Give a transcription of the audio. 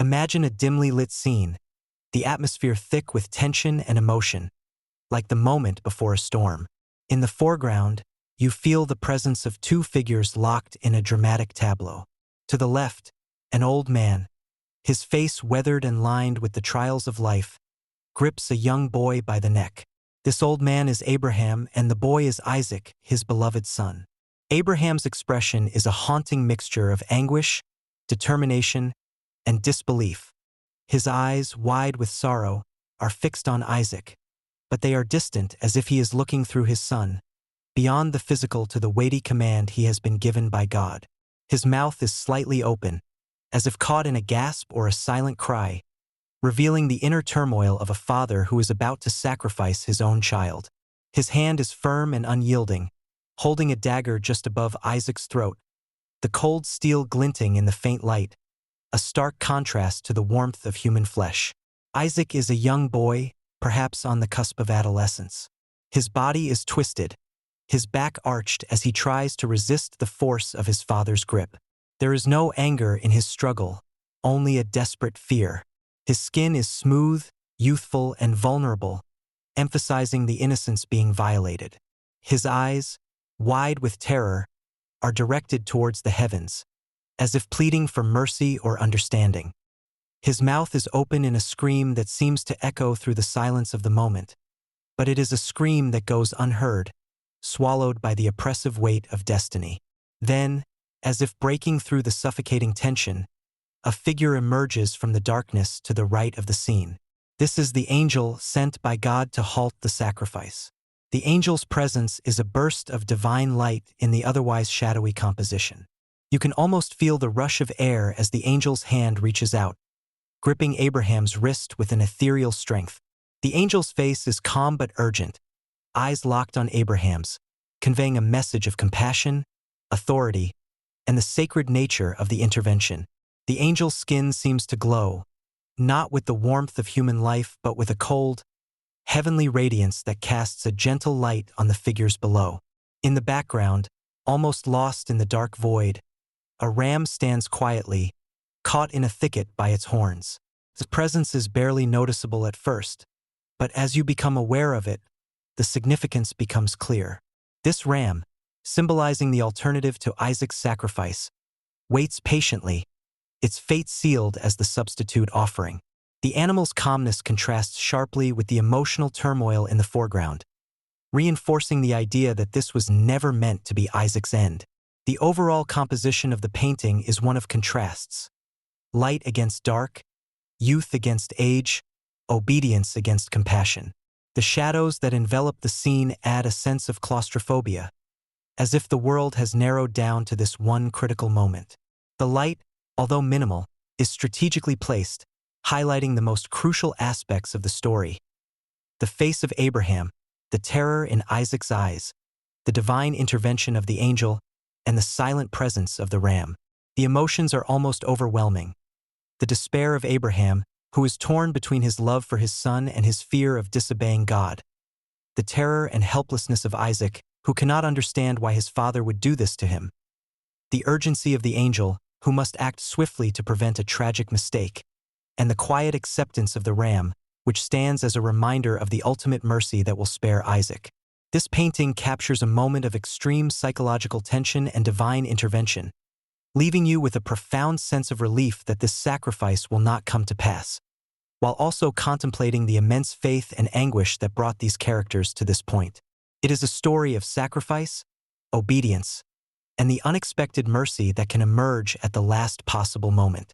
Imagine a dimly lit scene, the atmosphere thick with tension and emotion, like the moment before a storm. In the foreground, you feel the presence of two figures locked in a dramatic tableau. To the left, an old man, his face weathered and lined with the trials of life, grips a young boy by the neck. This old man is Abraham, and the boy is Isaac, his beloved son. Abraham's expression is a haunting mixture of anguish, determination, and disbelief. His eyes, wide with sorrow, are fixed on Isaac, but they are distant as if he is looking through his son, beyond the physical to the weighty command he has been given by God. His mouth is slightly open, as if caught in a gasp or a silent cry, revealing the inner turmoil of a father who is about to sacrifice his own child. His hand is firm and unyielding, holding a dagger just above Isaac's throat, the cold steel glinting in the faint light, a stark contrast to the warmth of human flesh. Isaac is a young boy, perhaps on the cusp of adolescence. His body is twisted, his back arched as he tries to resist the force of his father's grip. There is no anger in his struggle, only a desperate fear. His skin is smooth, youthful, and vulnerable, emphasizing the innocence being violated. His eyes, wide with terror, are directed towards the heavens, as if pleading for mercy or understanding. His mouth is open in a scream that seems to echo through the silence of the moment, but it is a scream that goes unheard, swallowed by the oppressive weight of destiny. Then, as if breaking through the suffocating tension, a figure emerges from the darkness to the right of the scene. This is the angel sent by God to halt the sacrifice. The angel's presence is a burst of divine light in the otherwise shadowy composition. You can almost feel the rush of air as the angel's hand reaches out, gripping Abraham's wrist with an ethereal strength. The angel's face is calm but urgent, eyes locked on Abraham's, conveying a message of compassion, authority, and the sacred nature of the intervention. The angel's skin seems to glow, not with the warmth of human life but with a cold, heavenly radiance that casts a gentle light on the figures below. In the background, almost lost in the dark void, a ram stands quietly, caught in a thicket by its horns. Its presence is barely noticeable at first, but as you become aware of it, the significance becomes clear. This ram, symbolizing the alternative to Isaac's sacrifice, waits patiently, its fate sealed as the substitute offering. The animal's calmness contrasts sharply with the emotional turmoil in the foreground, reinforcing the idea that this was never meant to be Isaac's end. The overall composition of the painting is one of contrasts: light against dark, youth against age, obedience against compassion. The shadows that envelop the scene add a sense of claustrophobia, as if the world has narrowed down to this one critical moment. The light, although minimal, is strategically placed, highlighting the most crucial aspects of the story. The face of Abraham, the terror in Isaac's eyes, the divine intervention of the angel, and the silent presence of the ram. The emotions are almost overwhelming. The despair of Abraham, who is torn between his love for his son and his fear of disobeying God. The terror and helplessness of Isaac, who cannot understand why his father would do this to him. The urgency of the angel, who must act swiftly to prevent a tragic mistake. And the quiet acceptance of the ram, which stands as a reminder of the ultimate mercy that will spare Isaac. This painting captures a moment of extreme psychological tension and divine intervention, leaving you with a profound sense of relief that this sacrifice will not come to pass, while also contemplating the immense faith and anguish that brought these characters to this point. It is a story of sacrifice, obedience, and the unexpected mercy that can emerge at the last possible moment.